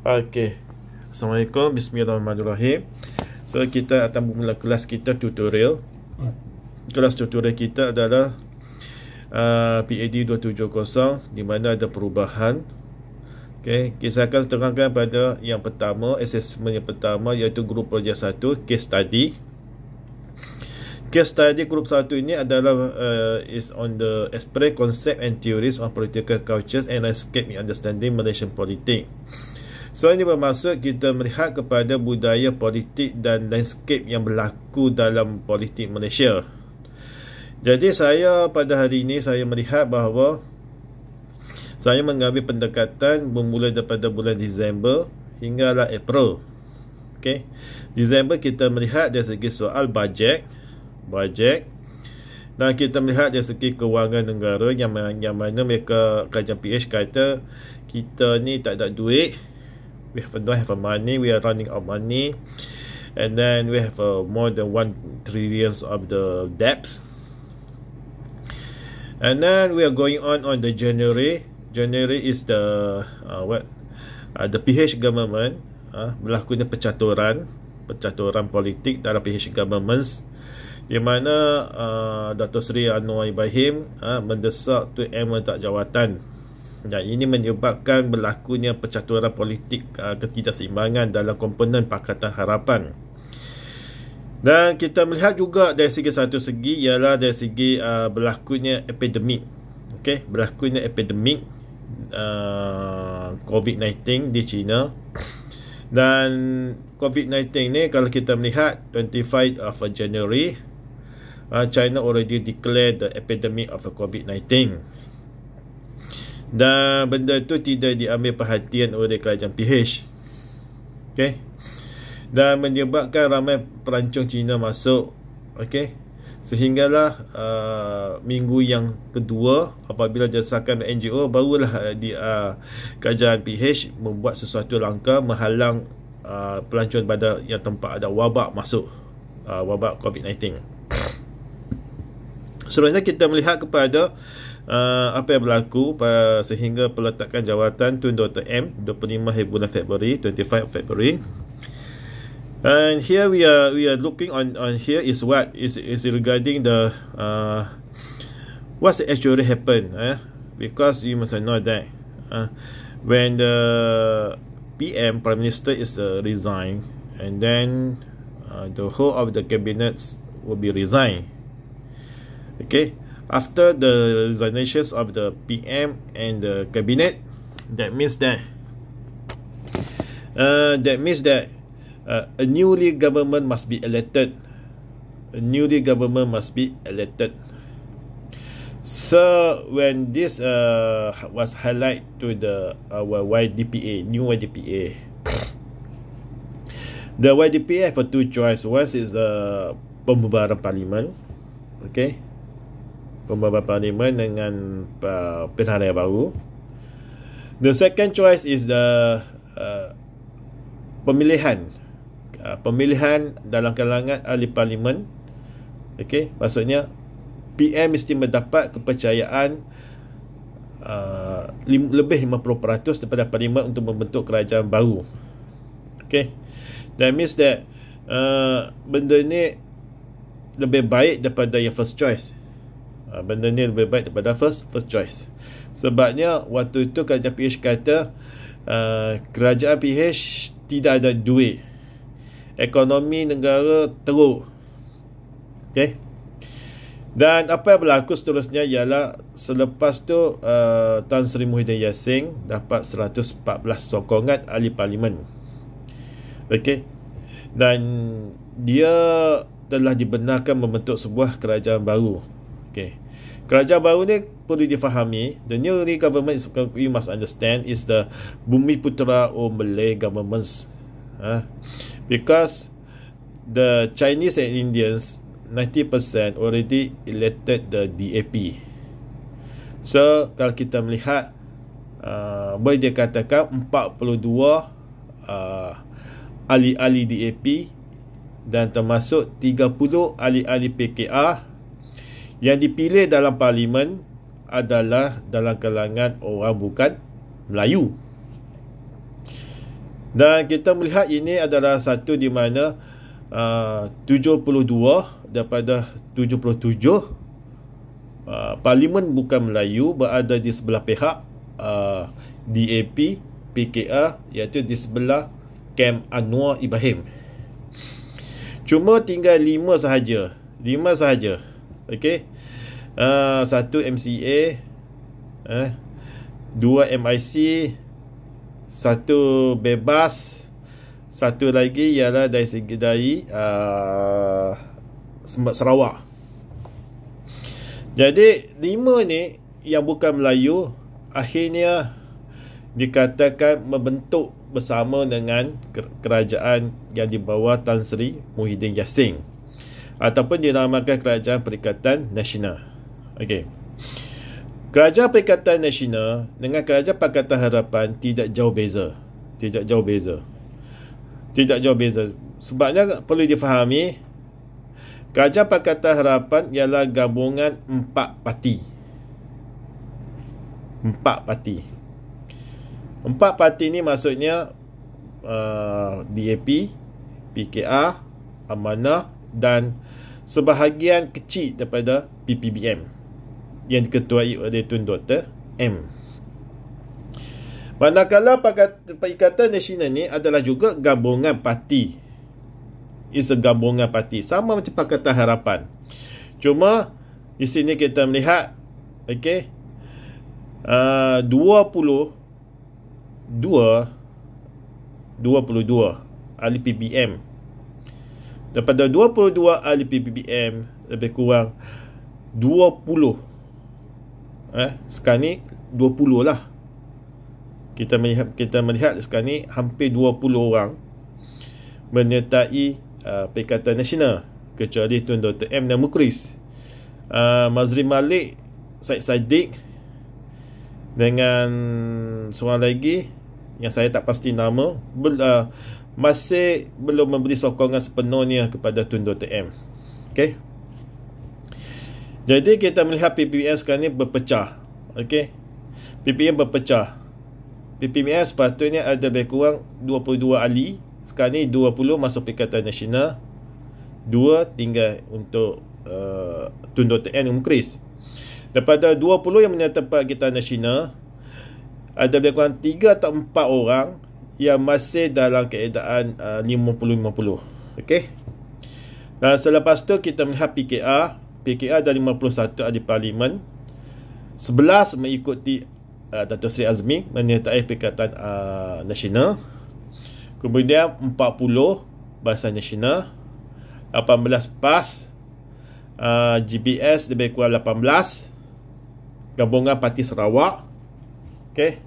Okey. Assalamualaikum, bismillahirrahmanirrahim. So kita akan memula kelas kita tutorial. Kelas tutorial kita adalah PAD 270 di mana ada perubahan. Okey, kita akan terangkan pada yang pertama, assessment yang pertama iaitu grup projek 1, case study. Case study grup 1 ini adalah is on the express concept and theories on political cultures and landscape in understanding Malaysian politics. So ini bermaksud kita melihat kepada budaya politik dan landscape yang berlaku dalam politik Malaysia. Jadi saya pada hari ini saya melihat bahawa saya mengambil pendekatan bermula daripada bulan Disember hinggalah April. Okey. Disember kita melihat dari segi soal bajet dan kita melihat dari segi kewangan negara yang mana mereka kajian PH kata kita ni tak ada duit. We don't have money, we are running out of money, and then we have more than 1 trillion of the debts. And then we are going on the January. January is the the PH government berlakunya pencaturan politik dalam PH governments, di mana Dato' Seri Anwar Ibrahim mendesak Tun M letak jawatan. Dan ini menyebabkan berlakunya pencaturan politik ketidakseimbangan dalam komponen Pakatan Harapan. Dan kita melihat juga dari satu segi ialah dari segi berlakunya epidemik. Okey, berlakunya epidemik COVID-19 di China. Dan COVID-19 ni kalau kita melihat 25 of January, China already declared the epidemic of COVID-19. Dan benda itu tidak diambil perhatian oleh kerajaan PH. Okey. Dan menyebabkan ramai pelancong Cina masuk. Okey. Sehinggalah minggu yang kedua apabila desakan NGO barulah kerajaan PH membuat sesuatu langkah menghalang pelancong pada yang tempat ada wabak masuk, wabak COVID-19. Sebenarnya kita melihat kepada apa yang berlaku sehingga peletakan jawatan Tun Dr. M 25 bulan Februari, 25 February. And here we are looking on here is what is regarding the what's actually happened, because you must know that when the PM Prime Minister is resign, and then the whole of the cabinets will be resigned. Okay, after the resignations of the PM and the cabinet, that means that a newly government must be elected. A newly government must be elected. So when this was highlighted to the YDPA, new YDPA, the YDPA have two choice. One is pembubaran parlimen, okay, pembubaran parlimen dengan pilihan raya baru. The second choice is the pemilihan dalam kalangan ahli parlimen. Okey, maksudnya PM mesti mendapat kepercayaan lebih 50% daripada parlimen untuk membentuk kerajaan baru. Okey, that means that benda ni lebih baik daripada yang first choice. Benda ni lebih baik daripada first choice. Sebabnya waktu itu kerajaan PH kata kerajaan PH tidak ada duit, ekonomi negara teruk. Okay. Dan apa yang berlaku seterusnya ialah selepas tu Tan Sri Muhyiddin Yassin dapat 114 sokongan ahli parlimen. Okay. Dan dia telah dibenarkan membentuk sebuah kerajaan baru. Okay. Kerajaan baru ni perlu difahami. The new government is, you must understand, is the Bumiputera or Malay governments. Because the Chinese and Indians 90% already elected the DAP. So kalau kita melihat boleh dikatakan 42 ahli-ahli DAP dan termasuk 30 ahli-ahli PKR yang dipilih dalam parlimen adalah dalam kalangan orang bukan Melayu. Dan kita melihat ini adalah satu di mana 72 daripada 77 Parlimen Bukan Melayu berada di sebelah pihak DAP, PKR, iaitu di sebelah kem Anwar Ibrahim. Cuma tinggal 5 sahaja. 5 sahaja. Okey. 1 MCA, 2 MIC, 1 bebas, 1 lagi ialah dari segi Sarawak. Jadi 5 ni yang bukan Melayu akhirnya dikatakan membentuk bersama dengan kerajaan yang di bawah Tan Sri Muhyiddin Yassin, ataupun dinamakan Kerajaan Perikatan Nasional. Okey. Kerajaan Perikatan Nasional dengan Kerajaan Pakatan Harapan tidak jauh beza. Tidak jauh beza. Tidak jauh beza. Sebabnya perlu difahami, Kerajaan Pakatan Harapan ialah gabungan 4 parti. 4 parti. 4 parti ni maksudnya DAP, PKR, Amanah dan sebahagian kecil daripada PPBM yang diketuai oleh Tun Dr. M. Manakala Perikatan Nasional ni adalah juga gabungan parti. Is a gabungan parti, sama macam Pakatan Harapan. Cuma di sini kita melihat, okey, 22 ahli PBM. Daripada 22 ahli PBM, lebih kurang 20, sekarang ni 20 lah. Kita melihat sekarang ni hampir 20 orang menyertai Perikatan Nasional, kecuali Tun Dr. M dan Mukris. Mazri Malik, Syed Saddiq dengan seorang lagi yang saya tak pasti nama, masih belum memberi sokongan sepenuhnya kepada Tun Dr. M. Okey. Jadi kita melihat PPBM sekarang ni berpecah. Okey. PPBM berpecah. PPBM sepatutnya ada lebih kurang 22 ahli. Sekarang ni 20 masuk Perikatan Nasional, 2 tinggal untuk Tun Dr. M dan Mukris. Daripada 20 yang menyertai Perikatan Nasional, ada lebih kurang 3 atau 4 orang yang masih dalam keadaan 50-50. Okey. Dan selepas tu kita melihat PKR ada 51 ahli parlimen, 11 mengikuti Dato' Sri Azmi menyertai Perikatan Nasional. Kemudian 40 Barisan Nasional, 18 PAS, GBS lebih kurang 18, gabungan Parti Sarawak. Okay.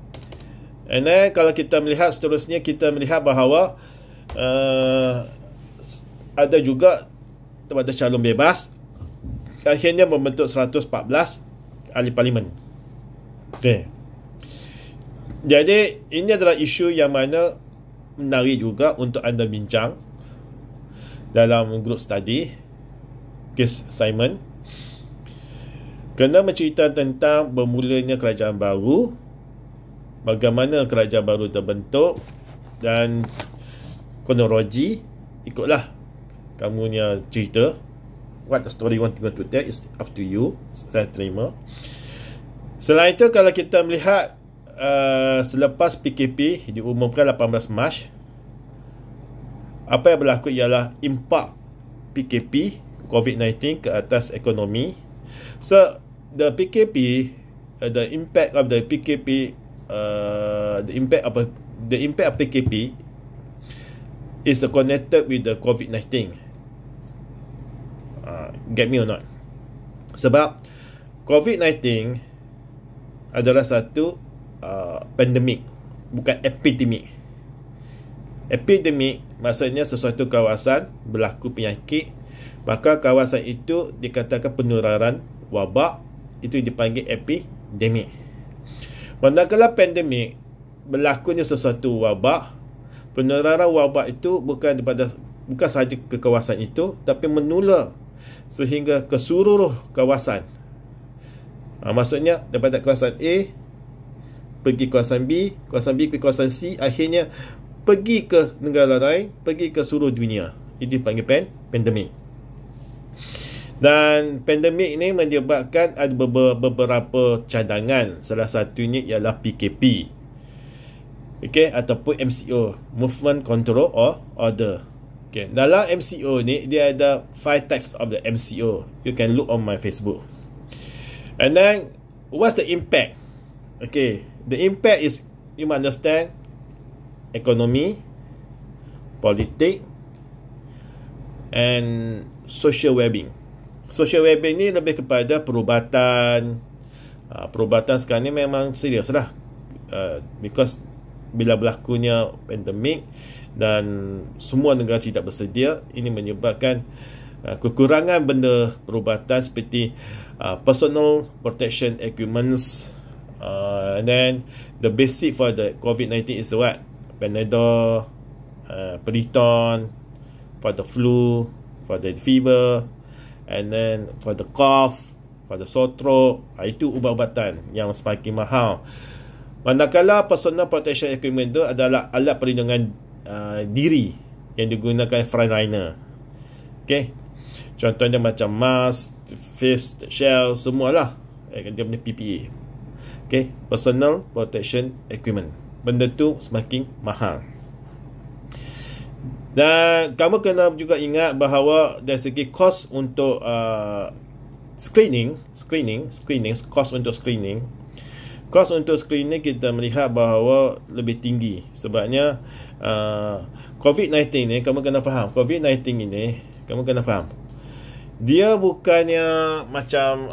And then kalau kita melihat seterusnya, kita melihat bahawa ada juga daripada calon bebas, akhirnya membentuk 114 ahli parlimen. Okay. Jadi ini adalah isu yang mana menarik juga untuk anda bincang dalam grup study case assignment, kena mencerita tentang bermulanya kerajaan baru, bagaimana kerajaan baru terbentuk, dan kronologi. Ikutlah kamunya cerita. What the story want to tell is up to you. Saya terima. Selain itu, kalau kita melihat selepas PKP diumumkan 18 Mac, apa yang berlaku ialah impak PKP COVID-19 ke atas ekonomi. So the PKP, the impact of the PKP, the impact of PKP is connected with the COVID-19. Get me or not? Sebab COVID-19 adalah satu pandemik, bukan epidemik. Epidemik maksudnya sesuatu kawasan berlaku penyakit, maka kawasan itu dikatakan penularan wabak, itu dipanggil epidemik. Manakala pandemik, berlakunya sesuatu wabak, penularan wabak itu bukan sahaja ke kawasan itu, tapi menular sehingga ke seluruh kawasan. Maksudnya daripada kawasan A pergi kawasan B, kawasan B pergi kawasan C, akhirnya pergi ke negara lain, pergi ke seluruh dunia. Itu dipanggil pandemik. Dan pandemik ini menyebabkan ada beberapa cadangan. Salah satunya ialah PKP, ataupun MCO, Movement Control Order. Dalam MCO ni, dia ada 5 types of the MCO. You can look on my Facebook. And then, what's the impact? The impact is, you must understand, ekonomi, politik, and social well-being. Social well-being ni lebih kepada perubatan. Perubatan sekarang ni memang serius lah. Because bila berlakunya pandemik dan semua negara tidak bersedia, ini menyebabkan kekurangan benda perubatan seperti personal protection equipments, and then the basic for the COVID-19 is what? Panadol, Periton, for the flu, for the fever, and then for the cough, for the sore throat. Itu ubat-ubatan yang semakin mahal. Manakala personal protection equipment itu adalah alat perlindungan diri yang digunakan frontliner. Contohnya macam mask, face shield, semualah dia punya PPE. Personal protection equipment. Benda tu semakin mahal. Dan kamu kena juga ingat bahawa dari segi kos untuk screening, kos untuk screening kita melihat bahawa lebih tinggi. Sebabnya COVID-19 ni, kamu kena faham, dia bukannya macam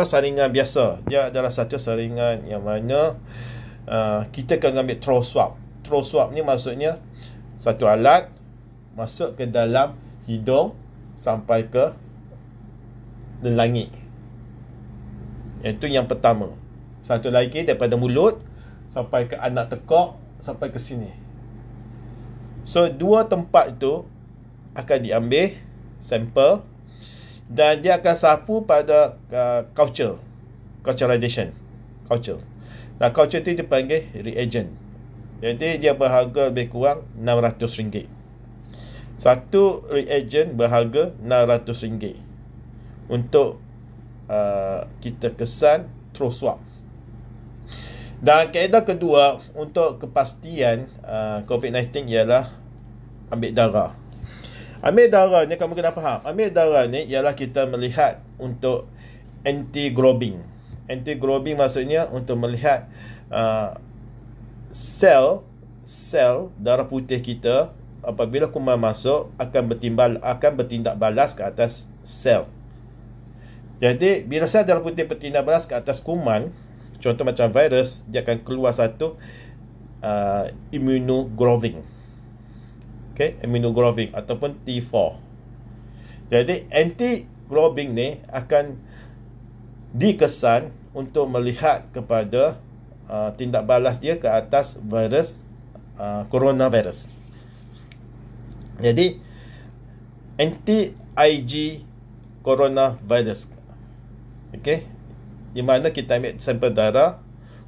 saringan biasa. Dia adalah satu saringan yang mana kita kena ambil throat swab. Throat swab ni maksudnya satu alat masuk ke dalam hidung sampai ke langit. Itu yang pertama. Satu lagi daripada mulut sampai ke anak tekak, sampai ke sini. So, dua tempat itu akan diambil sampel dan dia akan sapu pada culturization. Nah, culture itu dipanggil reagent. Jadi, dia berharga lebih kurang RM600. Satu reagent berharga RM600 untuk kita kesan throat swab. Dan kaedah kedua untuk kepastian COVID-19 ialah ambil darah. Ambil darah ni kamu kena faham. Ambil darah ni ialah kita melihat untuk anti-globin. Anti-globin maksudnya untuk melihat sel darah putih kita apabila kuman masuk akan bertindak balas ke atas sel. Jadi, bila sel darah putih bertindak balas ke atas kuman, contoh macam virus, dia akan keluar satu immunoglobulin. Immunoglobulin ataupun T4. Jadi, anti-globulin ni akan dikesan untuk melihat kepada tindak balas dia ke atas virus coronavirus. Jadi, anti-IG coronavirus. Di mana kita ambil sampel darah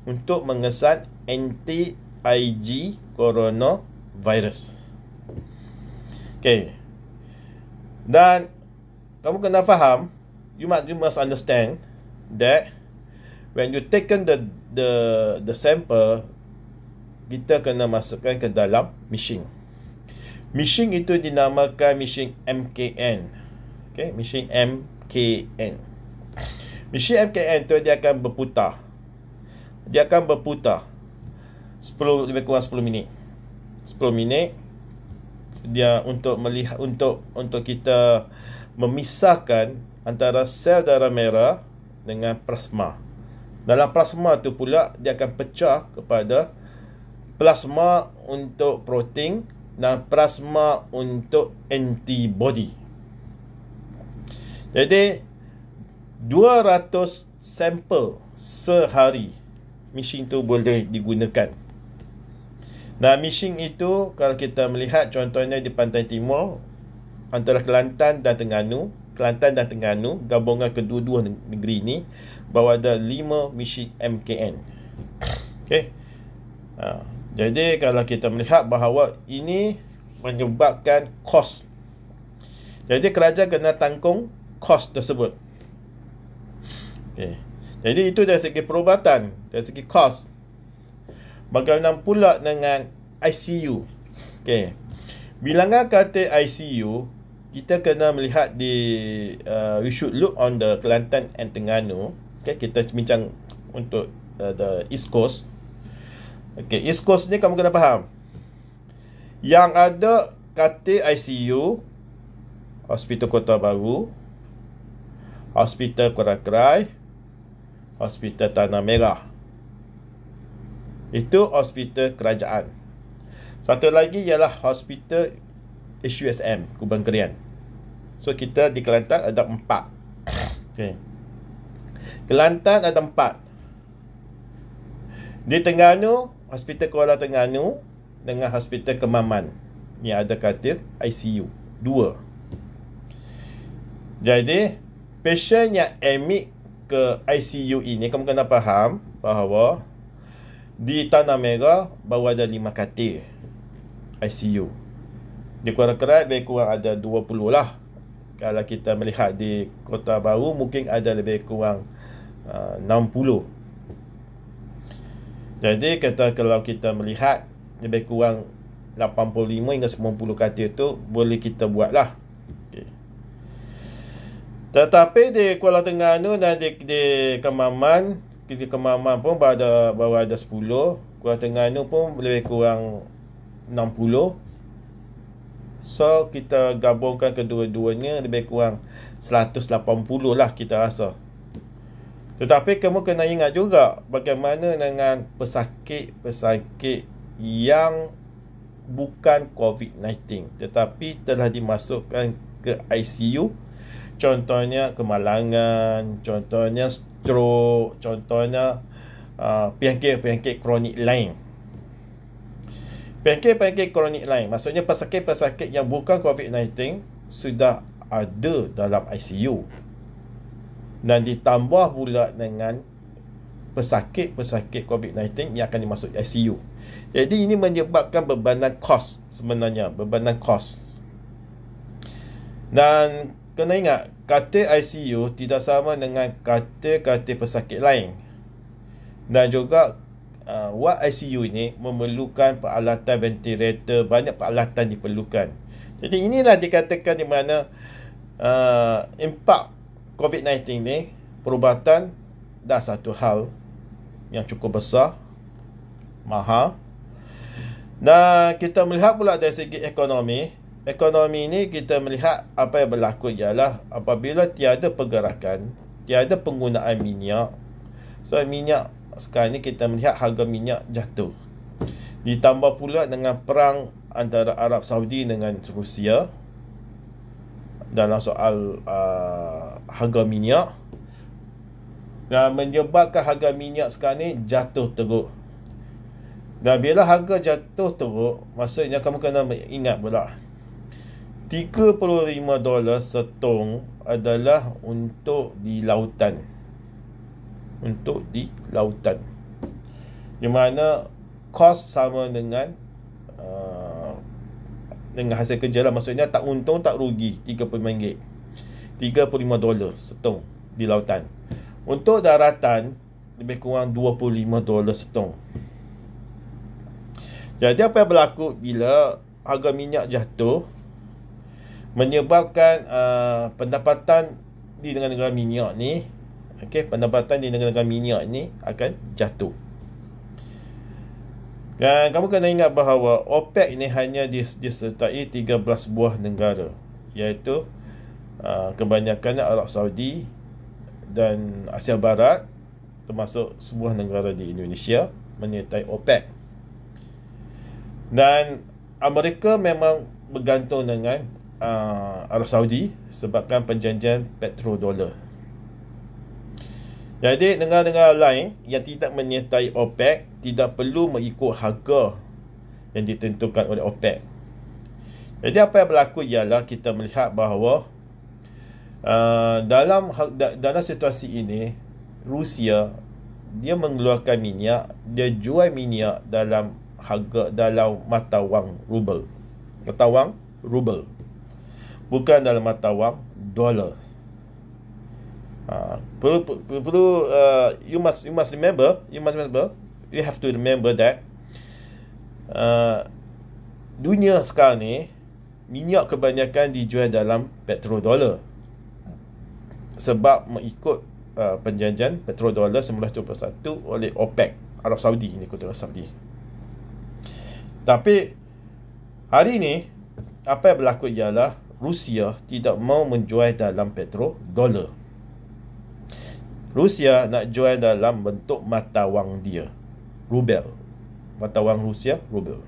untuk mengesan anti-IG coronavirus. Dan kamu kena faham, you must understand that when you taken the sample, kita kena masukkan ke dalam machine. Machine itu dinamakan machine MKN. Machine MKN. Mesin MKN tu dia akan berputar. Lebih kurang 10 minit. 10 minit dia untuk melihat untuk kita memisahkan antara sel darah merah dengan plasma. Dalam plasma tu pula dia akan pecah kepada plasma untuk protein dan plasma untuk antibody. Jadi 200 sampel sehari mesin tu boleh digunakan. Nah, mesin itu kalau kita melihat contohnya di Pantai Timur antara Kelantan dan Terengganu, gabungan kedua-dua negeri ni, bahawa ada 5 mesin MKN. Jadi kalau kita melihat bahawa ini menyebabkan kos, jadi kerajaan kena tanggung kos tersebut. Okay. Jadi itu dari segi perubatan, dari segi kos. Bagaimana pula dengan ICU? Okay. Bilangan katil ICU, kita kena melihat di we should look on the Kelantan and Terengganu. Okay, kita bincang untuk the East Coast. Okay, East Coast ni kamu kena faham. Yang ada katil ICU, Hospital Kota Baru, Hospital Korakrai, Hospital Tanah Merah. Itu hospital kerajaan. Satu lagi ialah Hospital HUSM, Kubang Kerian. So kita di Kelantan ada 4. Okay. Kelantan ada 4. Di Terengganu, Hospital Kuala Terengganu dengan Hospital Kemaman, yang ada katil ICU 2. Jadi pasien yang admit ke ICU ini, kamu kena faham bahawa di Tanah Merah baru ada 5 katil ICU. Di Kuala Kerai lebih kurang ada 20 lah. Kalau kita melihat di Kota Baru mungkin ada lebih kurang 60. Jadi kalau kita melihat lebih kurang 85 hingga 90 katil tu boleh kita buat lah. Okay. Tetapi di Kuala Terengganu dan di Kemaman, di Kemaman pun baru ada 10. Kuala Terengganu pun lebih kurang 60. So kita gabungkan kedua-duanya lebih kurang 180 lah kita rasa. Tetapi kamu kena ingat juga bagaimana dengan pesakit-pesakit yang bukan COVID-19 tetapi telah dimasukkan ke ICU. Contohnya kemalangan, contohnya stroke, contohnya penyakit-penyakit kronik lain. Penyakit-penyakit kronik lain, maksudnya pesakit-pesakit yang bukan COVID-19 sudah ada dalam ICU. Dan ditambah pula dengan pesakit-pesakit COVID-19 yang akan dimasuk ICU. Jadi ini menyebabkan bebanan kos sebenarnya, bebanan kos. Dan kena ingat, katil ICU tidak sama dengan katil-katil pesakit lain. Dan juga ward ICU ini memerlukan peralatan ventilator, banyak peralatan diperlukan. Jadi inilah dikatakan di mana impak COVID-19 ni, perubatan dah satu hal yang cukup besar, mahal. Dan kita melihat pula dari segi ekonomi. Ekonomi ni kita melihat apa yang berlaku ialah apabila tiada pergerakan, tiada penggunaan minyak. So minyak sekarang ni kita melihat harga minyak jatuh. Ditambah pula dengan perang antara Arab Saudi dengan Rusia dalam soal harga minyak, dan menyebabkan harga minyak sekarang ni jatuh teruk. Dan bila harga jatuh teruk, maksudnya kamu kena ingat pula $35 setong adalah untuk di lautan. Untuk di lautan, di mana kos sama dengan hasil kerja lah. Maksudnya tak untung tak rugi. RM35 $35 setong di lautan. Untuk daratan lebih kurang $25 setong. Jadi apa yang berlaku bila harga minyak jatuh, menyebabkan pendapatan di negara-negara minyak ni, pendapatan di negara-negara minyak ni akan jatuh. Dan kamu kena ingat bahawa OPEC ni hanya disertai 13 buah negara, iaitu kebanyakannya Arab Saudi dan Asia Barat, termasuk sebuah negara di Indonesia menyertai OPEC. Dan Amerika memang bergantung dengan Arab Saudi sebabkan perjanjian petrodollar. Jadi negara-negara lain yang tidak menyertai OPEC tidak perlu mengikut harga yang ditentukan oleh OPEC. Jadi apa yang berlaku ialah kita melihat bahawa dalam situasi ini, Rusia dia mengeluarkan minyak, dia jual minyak dalam harga dalam mata wang rubel. Mata wang rubel, bukan dalam mata wang dolar. You must remember, you have to remember that dunia sekarang ni minyak kebanyakan dijual dalam petrodolar, sebab mengikut perjanjian petrodolar 1921 oleh OPEC, Arab Saudi, ini kota Arab Saudi. Tapi hari ni apa yang berlaku ialah Rusia tidak mau menjual dalam petrodolar. Rusia nak jual dalam bentuk mata wang dia, rubel. Mata wang Rusia, rubel.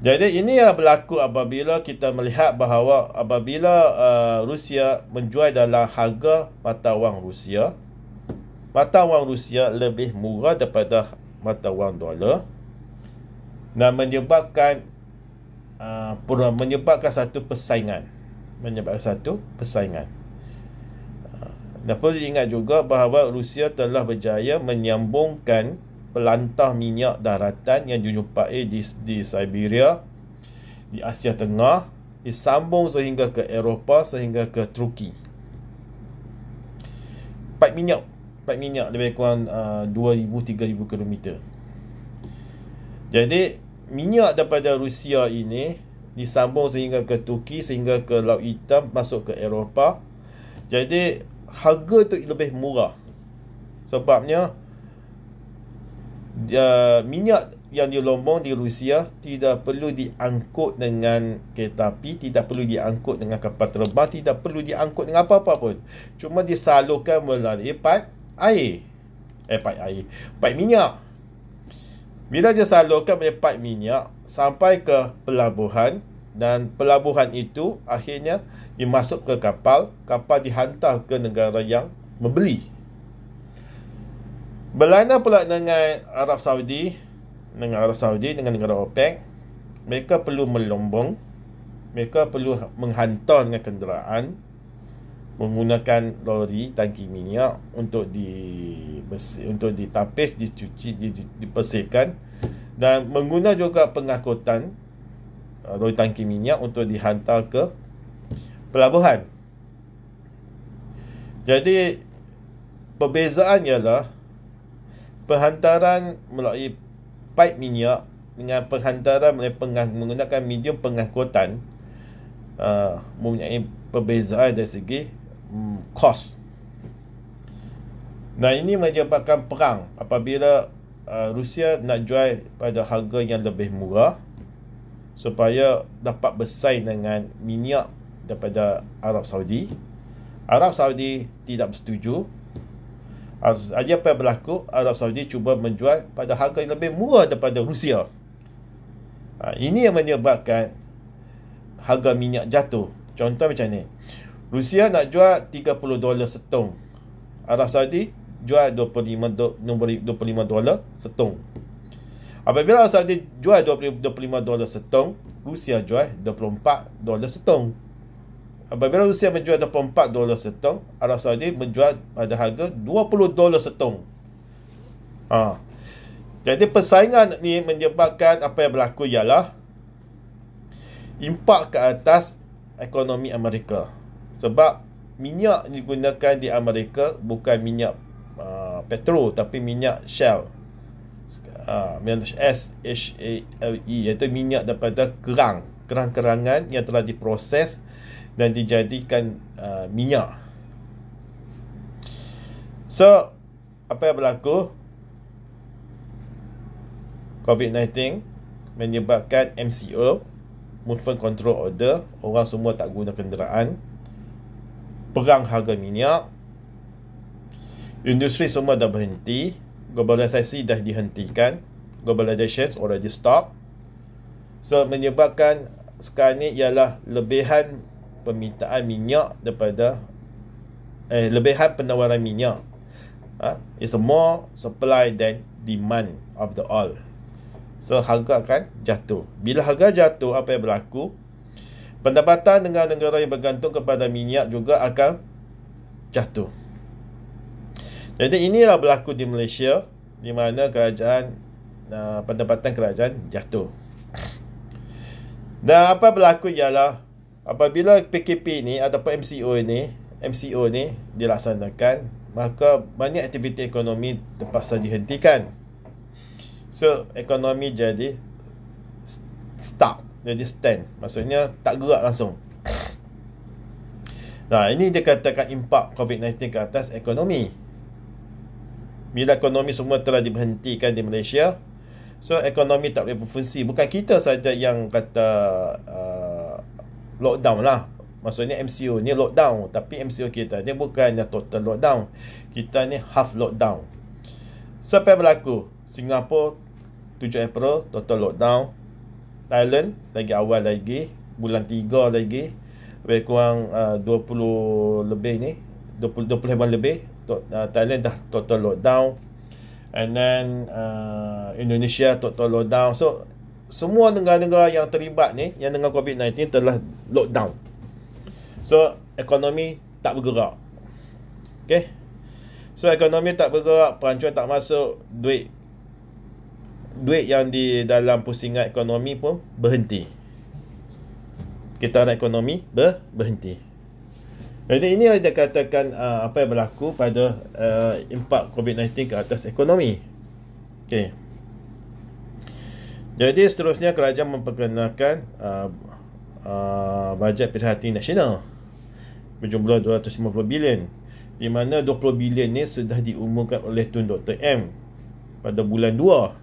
Jadi ini yang berlaku apabila kita melihat bahawa apabila Rusia menjual dalam harga mata wang Rusia lebih murah daripada mata wang dolar, dan menyebabkan satu persaingan. Dan perlu diingat juga bahawa Rusia telah berjaya menyambungkan pelantah minyak daratan yang dijumpai di Siberia, di Asia Tengah, disambung sehingga ke Eropah, sehingga ke Turki. Paip minyak lebih kurang 2,000-3,000 km. Jadi minyak daripada Rusia ini disambung sehingga ke Turki, sehingga ke Laut Hitam, masuk ke Eropah. Jadi harga tu lebih murah. Sebabnya minyak yang dilombong di Rusia tidak perlu diangkut dengan kereta api, tidak perlu diangkut dengan kapal terbang, tidak perlu diangkut dengan apa-apa pun. Cuma disalurkan melalui paip minyak. Bila dia salurkan melalui paip minyak sampai ke pelabuhan, dan pelabuhan itu akhirnya dimasuk ke kapal dihantar ke negara yang membeli. Berlainan pula dengan Arab Saudi, dengan negara OPEC, mereka perlu melombong, mereka perlu menghantar dengan kenderaan menggunakan lori tangki minyak untuk ditapis, dicuci, dibersihkan, dan menggunakan juga pengangkutan lori tangki minyak untuk dihantar ke pelabuhan. Jadi perbezaan ialah penghantaran melalui paip minyak dengan penghantaran menggunakan medium pengangkutan mempunyai perbezaan dari segi kos. Nah, ini menyebabkan perang apabila Rusia nak jual pada harga yang lebih murah supaya dapat bersaing dengan minyak daripada Arab Saudi. Arab Saudi tidak bersetuju. Apa yang berlaku? Arab Saudi cuba menjual pada harga yang lebih murah daripada Rusia. Ini yang menyebabkan harga minyak jatuh. Contoh macam ni, Rusia nak jual $30 setong, Arab Saudi jual $25 setong. Apabila Arab Saudi jual $25 setong, Rusia jual $24 setong. Apabila Rusia menjual $24 setong, Arab Saudi menjual pada harga $20 setong. Jadi persaingan ni menyebabkan apa yang berlaku ialah impak ke atas ekonomi Amerika. Sebab minyak digunakan di Amerika bukan minyak petrol, tapi minyak Shell, SHALE, iaitu minyak daripada kerang-kerangan yang telah diproses dan dijadikan minyak. So, apa yang berlaku? COVID-19 menyebabkan MCO, Movement Control Order, orang semua tak guna kenderaan, perang harga minyak, industri semua dah berhenti, globalisasi dah dihentikan, globalization already stop. So, menyebabkan sekarang ni ialah lebihan permintaan minyak daripada lebihan penawaran minyak. It's more supply than demand of the oil. So harga akan jatuh. Bila harga jatuh, apa yang berlaku? Pendapatan negara-negara yang bergantung kepada minyak juga akan jatuh. Jadi inilah berlaku di Malaysia, di mana kerajaan pendapatan kerajaan jatuh. Dan apa berlaku ialah apabila PKP ni ataupun MCO ni dilaksanakan, maka banyak aktiviti ekonomi terpaksa dihentikan. So ekonomi jadi stuck, jadi stand, maksudnya tak gerak langsung. Nah, ini dikatakan impak COVID-19 ke atas ekonomi. Bila ekonomi semua telah diberhentikan di Malaysia, so ekonomi tak boleh berfungsi. Bukan kita saja yang kata lockdown lah. Maksudnya MCO ni lockdown, tapi MCO kita ni bukannya total lockdown. Kita ni half lockdown. Sampai berlaku Singapura 7 April total lockdown. Thailand lagi awal lagi, bulan 3 lagi, lebih kurang 20 lebih ni, 25 lebih Thailand dah total lockdown. And then Indonesia total lockdown. So semua negara-negara yang terlibat ni, yang dengan COVID-19 telah lockdown. So ekonomi tak bergerak. Okay. So ekonomi tak bergerak, perancuan tak masuk, duit yang di dalam pusingan ekonomi pun berhenti. Kitaran ekonomi berhenti. Jadi ini dia katakan apa yang berlaku pada impak COVID-19 ke atas ekonomi. Okey. Jadi seterusnya kerajaan memperkenalkan bajet pilihan hati nasional berjumlah 250 bilion, di mana 20 bilion ni sudah diumumkan oleh Tun Dr. M pada bulan 2.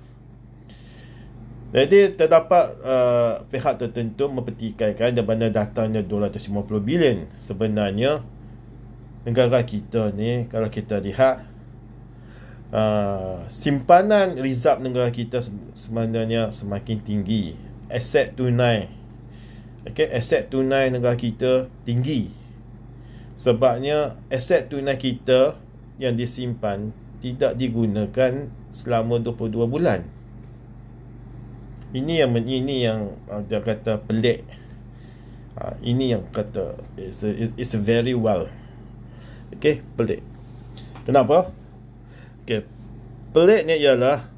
Jadi terdapat pihak tertentu mempertikaikan di mana datangnya 250 bilion. Sebenarnya negara kita ni, kalau kita lihat simpanan reserve negara kita sebenarnya semakin tinggi. Aset tunai, okay, aset tunai negara kita tinggi. Sebabnya aset tunai kita yang disimpan tidak digunakan selama 22 bulan. Ini yang dia kata pelik. Ini yang kata it's very well. Okay, pelik. Kenapa? Okay, pelik ni ialah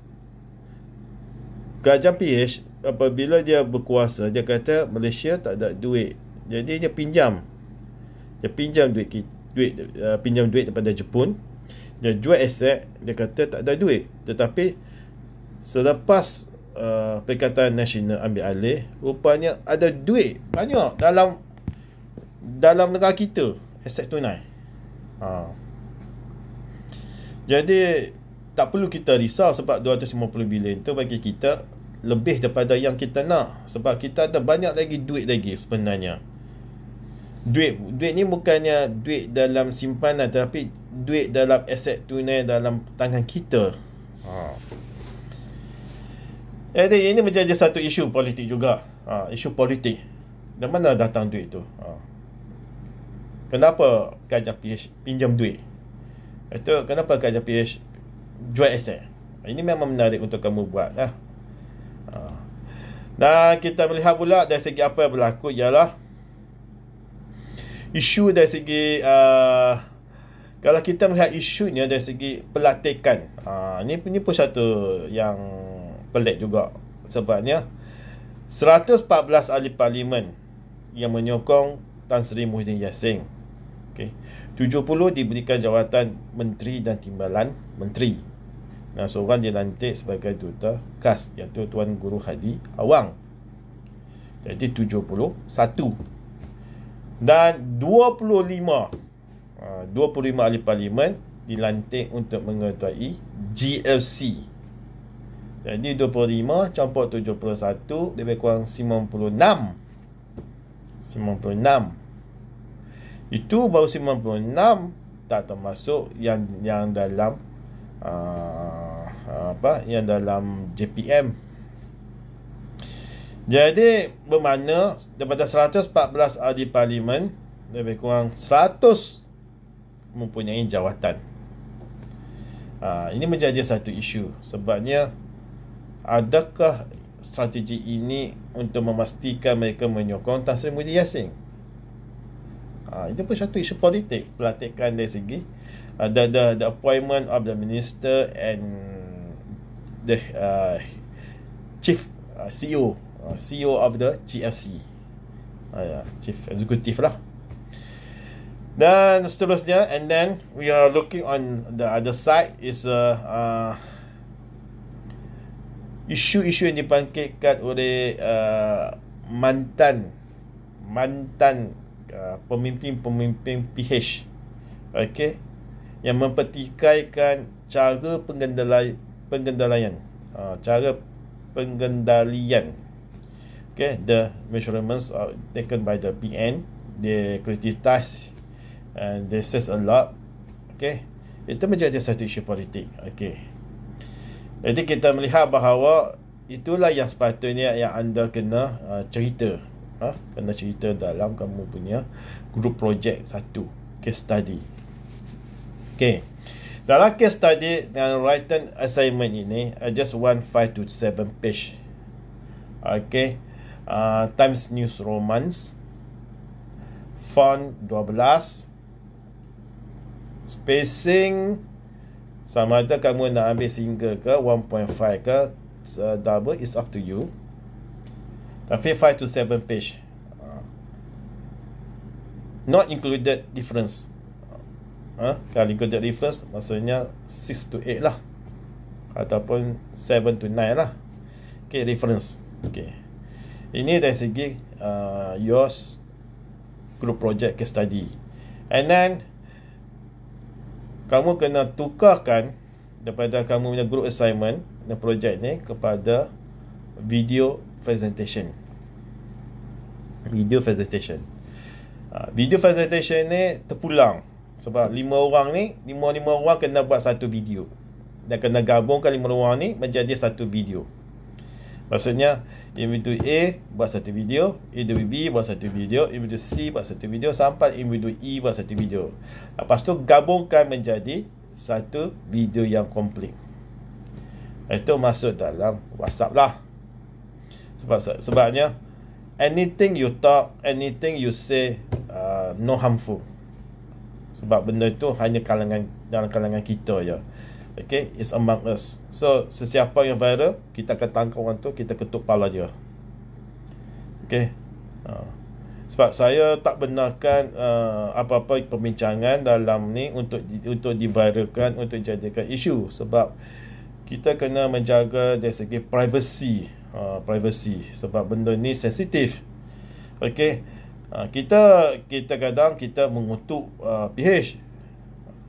kerajaan PH apabila dia berkuasa, dia kata Malaysia tak ada duit. Jadi dia pinjam duit daripada Jepun. Dia jual aset, dia kata tak ada duit. Tetapi selepas Perikatan Nasional ambil alih, rupanya ada duit banyak dalam negara kita, aset tunai. Jadi tak perlu kita risau sebab 250 bilion tu bagi kita lebih daripada yang kita nak, sebab kita ada banyak lagi duit lagi sebenarnya. Duit ni bukannya duit dalam simpanan, tetapi duit dalam aset tunai dalam tangan kita. Jadi ini menjadi satu isu politik juga. Isu politik. Dari mana datang duit tu? Kenapa kerajaan PH pinjam duit? Itu kenapa kerajaan PH jual aset? Ini memang menarik untuk kamu buat lah. Dan kita melihat pula dari segi apa yang berlaku ialah isu dari segi kalau kita melihat isunya dari segi pelatikan. Ini pun satu yang pelik juga, sebabnya 114 ahli parlimen yang menyokong Tan Sri Muhyiddin Yassin. Okay. 70 diberikan jawatan menteri dan timbalan menteri. Nah, seorang dilantik sebagai duta KAS, iaitu Tuan Guru Hadi Awang. Jadi 71. Dan 25 ahli parlimen dilantik untuk mengetuai GLC. Jadi 25 campur 71 lebih kurang 96. Itu baru 96, tak termasuk yang dalam yang dalam JPM. Jadi bermakna daripada 114 ahli parlimen, lebih kurang 100 mempunyai jawatan. Ini menjadi satu isu, sebabnya adakah strategi ini untuk memastikan mereka menyokong Tan Sri Muhyiddin Yassin? Itu pun satu isu politik, pelatikan dari segi the appointment of the minister and Chief CEO CEO of the GFC, Chief Executive lah. Dan seterusnya, and then we are looking on the other side is isu-isu yang dibangkitkan oleh mantan pemimpin PH, okey, yang mempertikaikan cara pengendalian, okay, the measurements are taken by the PN. They criticize and they says a lot, okay. Itu menjadi satu isu politik, okay. Jadi kita melihat bahawa itulah yang sepatutnya yang anda kena cerita, kena cerita dalam kamu punya group project satu, case study, okay. Dalam case study dan written assignment ini, I just want 5 to 7 page, okay. Times News Romance, font 12, spacing sama ada kamu nak ambil single ke 1.5 ke double, is up to you. Tapi 5 to 7 page, not included difference. Kalau included difference maksudnya 6 to 8 lah, ataupun 7 to 9 lah, okay, reference, okay. Ini dari segi yours group project case study. And then kamu kena tukarkan daripada kamu punya group assignment dan project ni kepada video presentation. Video presentation ni terpulang sebab 5 orang ni, 5 orang kena buat satu video, dan kena gabungkan 5 orang ni menjadi satu video. Maksudnya individu A buat satu video, individu B buat satu video, individu C buat satu video, sampai individu E buat satu video. Lepas tu gabungkan menjadi satu video yang komplit. Itu masuk dalam WhatsApp lah. Sebabnya anything you talk, anything you say, no harmful. Sebab benda itu hanya dalam kalangan kita je. Okay, it's among us. So sesiapa yang viral, kita akan tangkap orang tu, kita ketuk kepala dia. Okay. Sebab saya tak benarkan apa-apa perbincangan dalam ni untuk diviralkan, untuk jadikan isu. Sebab kita kena menjaga dari segi privacy, sebab benda ni sensitif. Okay. Kita kadang kita mengutuk PH.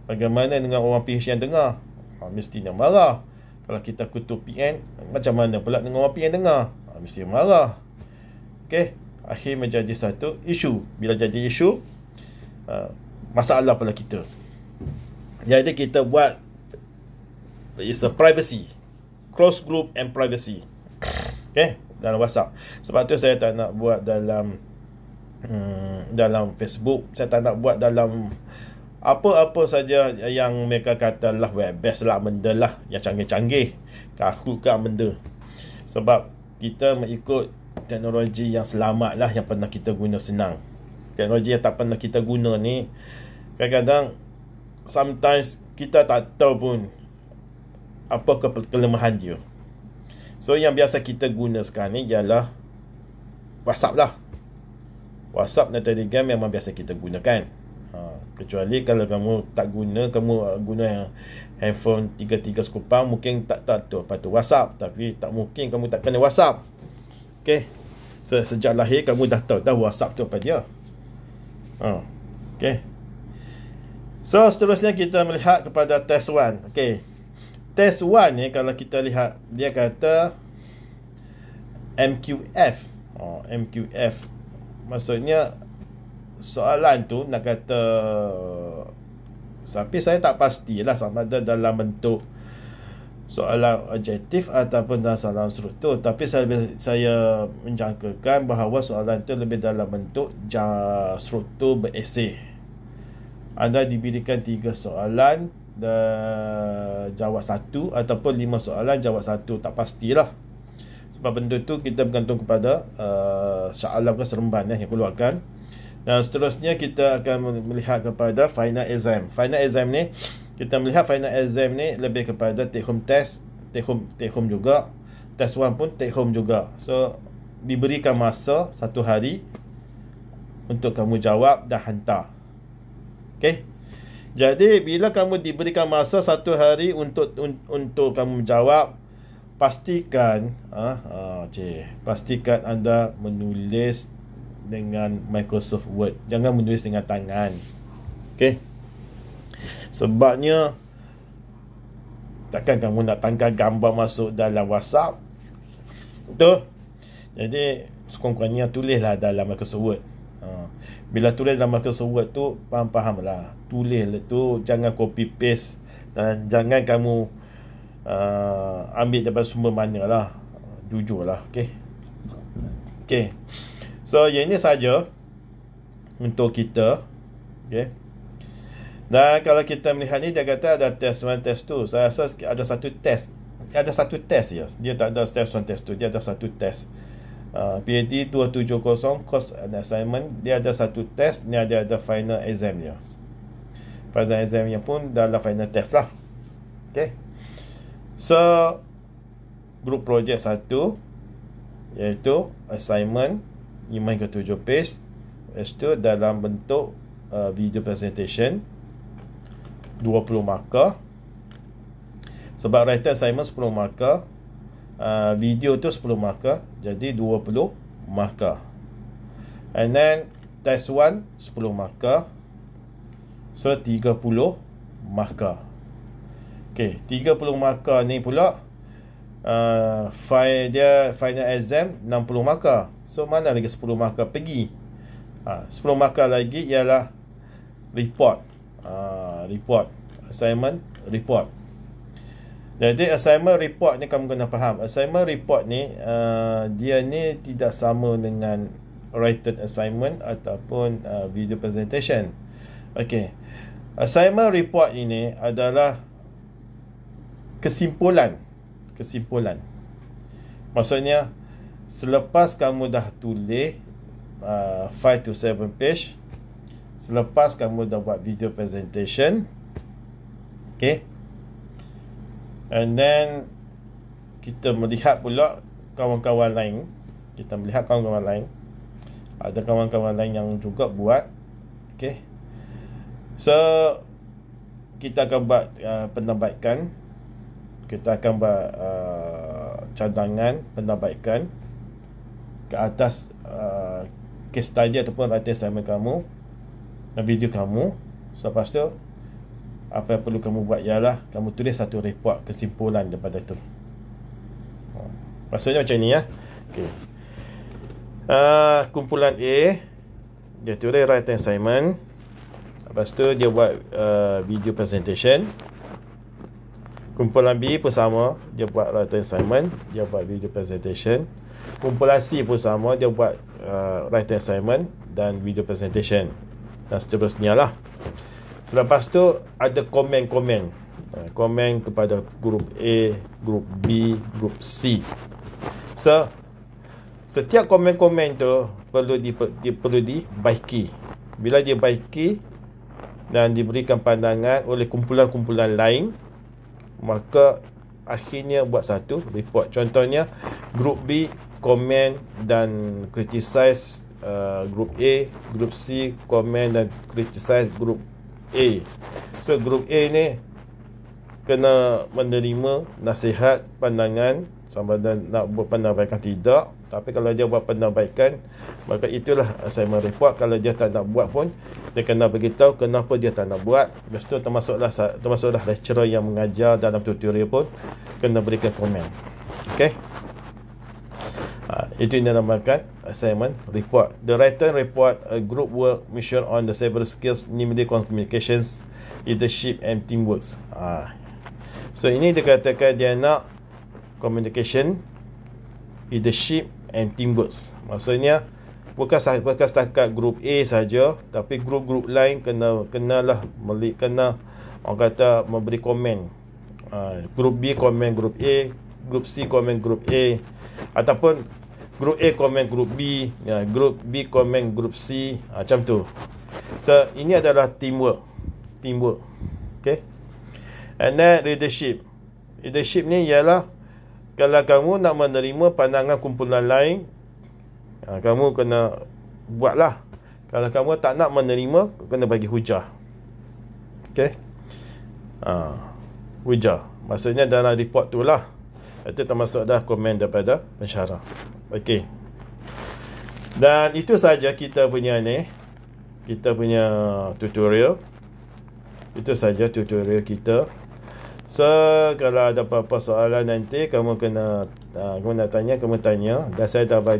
Bagaimana dengan orang PH yang dengar? Mestinya marah. Kalau kita kutuk PN, macam mana pula dengan orang PN dengar? Mesti marah. Okay, akhir menjadi satu isu. Bila jadi isu, masalah pula kita. Jadi kita buat is a privacy, close group and privacy, okay, dalam WhatsApp. Sebab tu saya tak nak buat dalam Facebook. Saya tak nak buat dalam apa-apa saja yang mereka kata lah web best lah, benda lah yang canggih-canggih, kaku kan benda. Sebab kita mengikut teknologi yang selamat lah, yang pernah kita guna senang. Teknologi yang tak pernah kita guna ni, kadang-kadang sometimes kita tak tahu pun apa kelemahan dia. So yang biasa kita guna sekarang ni ialah WhatsApp lah. WhatsApp dan Telegram memang biasa kita gunakan. Kecuali kalau kamu tak guna, kamu guna handphone 3 sekupang, mungkin tak tahu apa tu WhatsApp. Tapi tak mungkin kamu tak kena WhatsApp. Okay, sejak lahir kamu dah tahu dah WhatsApp tu apa dia. Okay. So seterusnya kita melihat kepada test 1. Okay, test 1 ni kalau kita lihat, dia kata MQF. MQF maksudnya soalan tu nak kata, tapi saya tak pastilah sama ada dalam bentuk soalan objektif ataupun dalam soalan struktur. Tapi saya menjangkakan bahawa soalan tu lebih dalam bentuk struktur beresei. Anda diberikan 3 soalan dan jawab 1, ataupun 5 soalan jawab 1, tak pastilah. Sebab benda tu kita bergantung kepada Shah Alam ke Seremban yang keluarkan. Dan seterusnya kita akan melihat kepada final exam. Final exam ni, kita melihat final exam ni lebih kepada take home test, take home juga. test 1 pun take home juga. So diberikan masa 1 hari untuk kamu jawab dan hantar. Okay. Jadi bila kamu diberikan masa 1 hari untuk kamu jawab, pastikan pastikan anda menulis dengan Microsoft Word. Jangan menulis dengan tangan. Okay. Sebabnya takkan kamu nak tangkap gambar masuk dalam WhatsApp. Betul? Jadi sekurang-kurangnya tulislah dalam Microsoft Word. Bila tulis dalam Microsoft Word tu, faham lah. Tulis tu, jangan copy paste, dan jangan kamu ambil daripada sumber mana lah. Jujur lah. Okay. So yang ini saja untuk kita. Okay. Dan kalau kita melihat ni, dia kata ada test 1, test 2. Saya rasa ada satu test. Ada satu test ya. Dia tak ada test 1, test 2. Dia ada satu test. PhD 270 course and assignment, dia ada satu test. Ni ada final exam dia. Final exam yang pun dalam final test lah. Okay. So group project 1 iaitu assignment 5 hingga 7 page. Lepas tu dalam bentuk video presentation 20 markah. Sebab writer assignment 10 markah, video tu 10 markah, jadi 20 markah. And then test 1 10 markah, so 30 markah. Okay, 30 markah ni pula final exam 60 markah. So mana lagi 10 markah pergi? 10 markah lagi ialah report. Report assignment report. Jadi assignment report ni kamu kena faham. Assignment report ni dia ni tidak sama dengan written assignment ataupun video presentation. Okay. Assignment report ini adalah kesimpulan. Maksudnya selepas kamu dah tulis 5 to 7 page, selepas kamu dah buat video presentation, okay, and then kita melihat pula kawan-kawan lain. Kita melihat kawan-kawan lain. Ada kawan-kawan lain yang juga buat. Okay. So kita akan buat penambahkan. Kita akan buat cadangan penambahkan ke atas case study ataupun writing assignment kamu dan video kamu. So, lepas tu apa yang perlu kamu buat ialah kamu tulis satu report kesimpulan daripada itu. Maksudnya macam ni ya. Okay. Kumpulan A, dia tulis writing assignment. Lepas tu dia buat video presentation. Kumpulan B pun sama, dia buat writing assignment, dia buat video presentation. Kumpulan C pun sama, dia buat writing assignment dan video presentation, dan seterusnya lah. Selepas tu ada komen kepada grup A, grup B, grup C. So setiap komen-komen tu perlu dibaiki. Bila dia baiki dan diberikan pandangan oleh kumpulan-kumpulan lain, maka akhirnya buat satu report. Contohnya grup B komen dan criticize grup A, grup C komen dan criticize grup A. So grup A ni kena menerima nasihat, pandangan, sama ada nak buat penambahkan tidak. Tapi kalau dia buat penambahkan, maka itulah assignment report. Kalau dia tak nak buat pun, dia kena beritahu kenapa dia tak nak buat. Lepas tu termasuklah lecturer yang mengajar dalam tutorial pun kena berikan komen. Okay. Itu yang dinamakan assignment report. The written report a group work mission on the several skills, namely communications, leadership and teamwork. So ini dikatakan dia nak communication, leadership and teamwork. Maksudnya bukan setakat grup A saja, tapi grup-grup lain kena orang kata memberi komen. Grup B komen grup A, grup C komen grup A, ataupun grup A komen grup B, grup B komen grup C, macam tu. So ini adalah teamwork. Okay. And then leadership ni ialah kalau kamu nak menerima pandangan kumpulan lain, kamu kena buatlah. Kalau kamu tak nak menerima, kena bagi hujah. Okey. Hujah. Maksudnya dalam report tu lah. Itu termasuk dah komen daripada pensyarah. Okey. Dan itu saja kita punya ni. Kita punya tutorial. Itu saja tutorial kita. So, kalau ada apa-apa soalan nanti, kamu kena nak tanya, kamu tanya. Dan saya dah bagi